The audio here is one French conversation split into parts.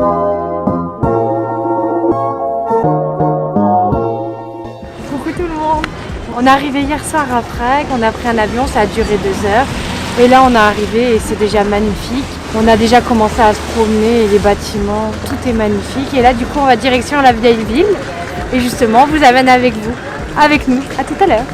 Coucou tout le monde. On est arrivé hier soir à Prague, on a pris un avion, ça a duré 2 heures. Et là on est arrivé et c'est déjà magnifique. On a déjà commencé à se promener et les bâtiments, tout est magnifique. Et là du coup on va direction la vieille ville. Et justement on vous amène avec vous, avec nous. À tout à l'heure.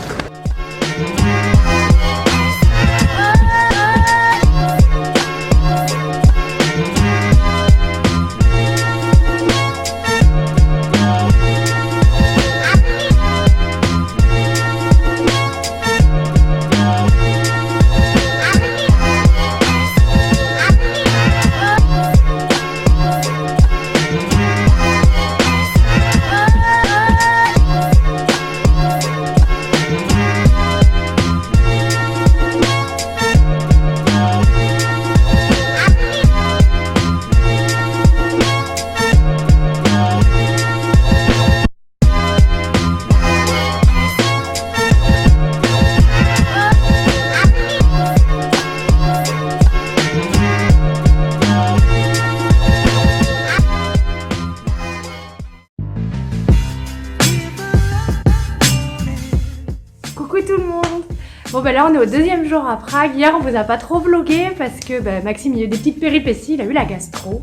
Coucou tout le monde. Bon bah là on est au 2e jour à Prague. Hier on vous a pas trop vlogué parce que Maxime il a eu des petites péripéties, il a eu la gastro.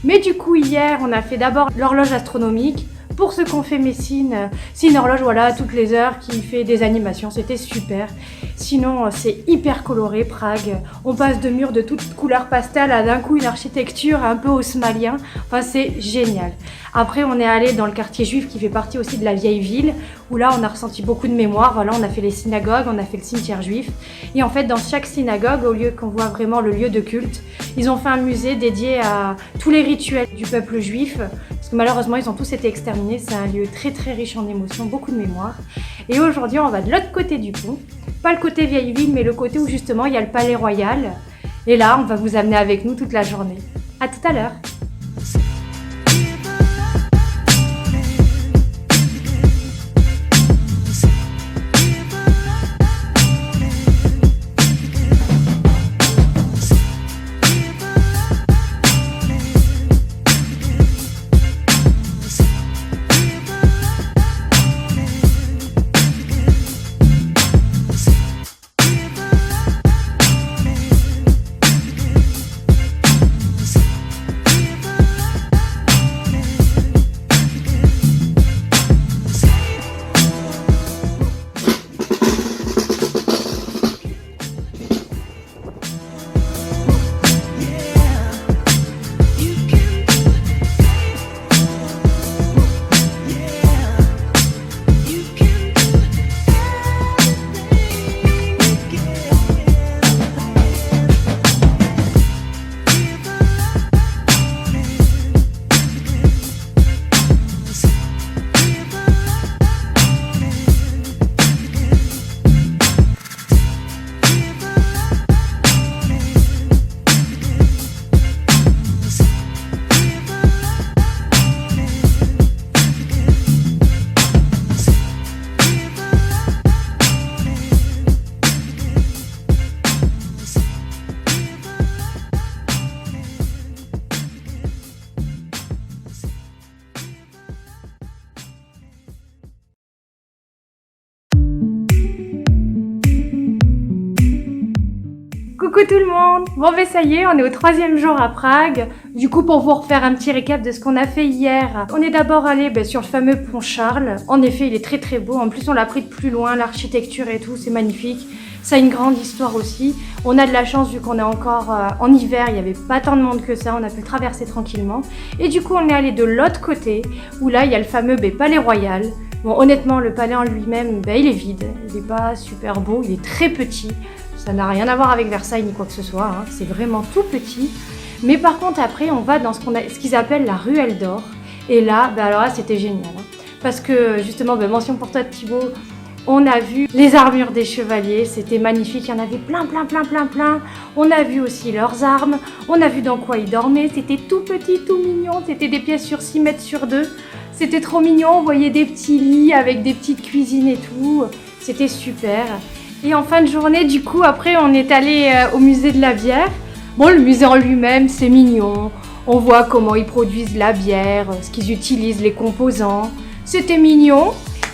Mais du coup hier on a fait d'abord l'horloge astronomique. Pour ceux qui ont fait Messine, c'est une horloge voilà toutes les heures qui fait des animations, c'était super. Sinon c'est hyper coloré Prague, on passe de murs de toutes couleurs pastel à d'un coup une architecture un peu haussmannien, enfin c'est génial. Après on est allé dans le quartier juif qui fait partie aussi de la vieille ville, où là on a ressenti beaucoup de mémoire, voilà on a fait les synagogues, on a fait le cimetière juif. Et en fait dans chaque synagogue, au lieu qu'on voit vraiment le lieu de culte, ils ont fait un musée dédié à tous les rituels du peuple juif, parce que malheureusement ils ont tous été exterminés, c'est un lieu très très riche en émotions, beaucoup de mémoire. Et aujourd'hui on va de l'autre côté du pont, pas le côté vieille ville mais le côté où justement il y a le palais royal. Et là on va vous amener avec nous toute la journée. À tout à l'heure. Coucou tout le monde. Bon ben ça y est, on est au 3e jour à Prague. Du coup pour vous refaire un petit récap de ce qu'on a fait hier, on est d'abord allé sur le fameux pont Charles. En effet il est très très beau, en plus on l'a pris de plus loin, l'architecture et tout, c'est magnifique. Ça a une grande histoire aussi. On a de la chance vu qu'on est encore en hiver, il n'y avait pas tant de monde que ça, on a pu le traverser tranquillement. Et du coup on est allé de l'autre côté, où là il y a le fameux palais royal. Bon honnêtement le palais en lui-même, il est vide, il n'est pas super beau, il est très petit. Ça n'a rien à voir avec Versailles ni quoi que ce soit, hein. C'est vraiment tout petit. Mais par contre après on va dans ce qu'ils appellent la ruelle d'or. Et là, alors là c'était génial. Hein. Parce que justement, mention pour toi Thibaut, on a vu les armures des chevaliers, c'était magnifique, il y en avait plein. On a vu aussi leurs armes, on a vu dans quoi ils dormaient, c'était tout petit, tout mignon, c'était des pièces sur 6 mètres sur 2. C'était trop mignon, on voyait des petits lits avec des petites cuisines et tout, c'était super. Et en fin de journée, du coup, après, on est allé au musée de la bière. Bon, le musée en lui-même, c'est mignon. On voit comment ils produisent la bière, ce qu'ils utilisent, les composants. C'était mignon.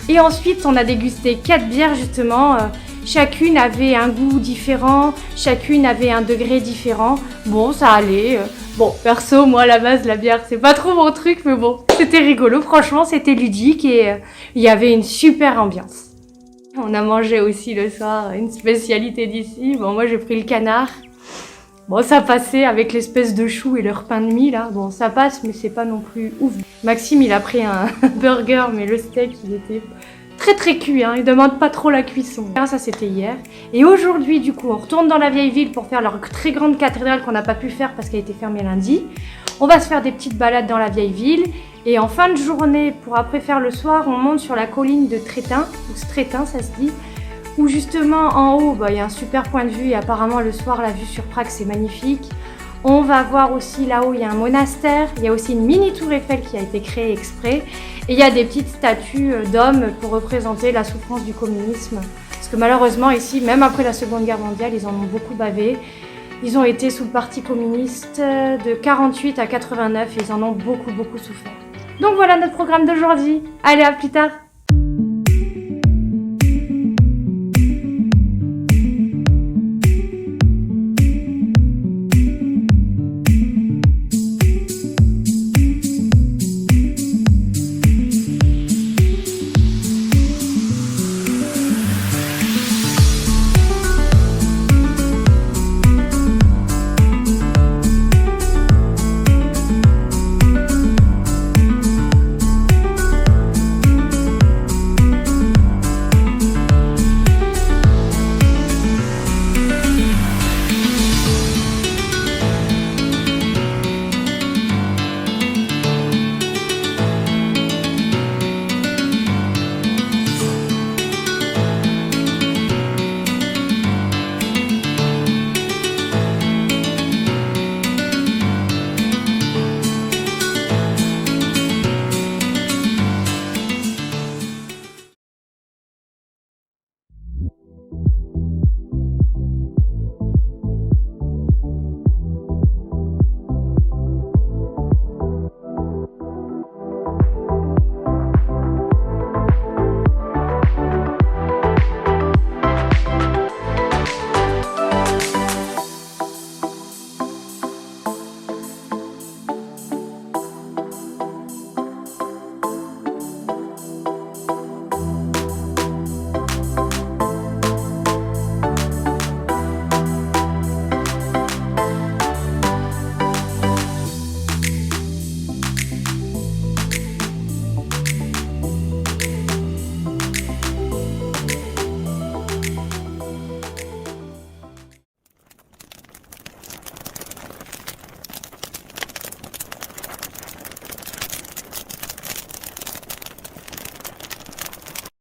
Et ensuite, on a dégusté 4 bières justement. Chacune avait un goût différent, chacune avait un degré différent. Bon, ça allait. Bon, perso, moi, à la base, la bière, c'est pas trop mon truc, mais bon, c'était rigolo. Franchement, c'était ludique et il y avait une super ambiance. On a mangé aussi le soir une spécialité d'ici. Bon, moi, j'ai pris le canard. Bon, ça passait avec l'espèce de chou et leur pain de mie, là. Bon, ça passe, mais c'est pas non plus ouf. Maxime, il a pris un burger, mais le steak, il était très cuit, hein. Il demande pas trop la cuisson. Ça, c'était hier. Et aujourd'hui, du coup, on retourne dans la vieille ville pour faire leur très grande cathédrale qu'on n'a pas pu faire parce qu'elle était fermée lundi. On va se faire des petites balades dans la vieille ville. Et en fin de journée, pour après faire le soir, on monte sur la colline de Trétin, ou Strétin, ça se dit, où justement, en haut, il y a un super point de vue et apparemment, le soir, la vue sur Prague, c'est magnifique. On va voir aussi là-haut, il y a un monastère, il y a aussi une mini tour Eiffel qui a été créée exprès. Et il y a des petites statues d'hommes pour représenter la souffrance du communisme. Parce que malheureusement ici, même après la Seconde Guerre mondiale, ils en ont beaucoup bavé. Ils ont été sous le parti communiste de 48 à 89 et ils en ont beaucoup souffert. Donc voilà notre programme d'aujourd'hui. Allez, à plus tard!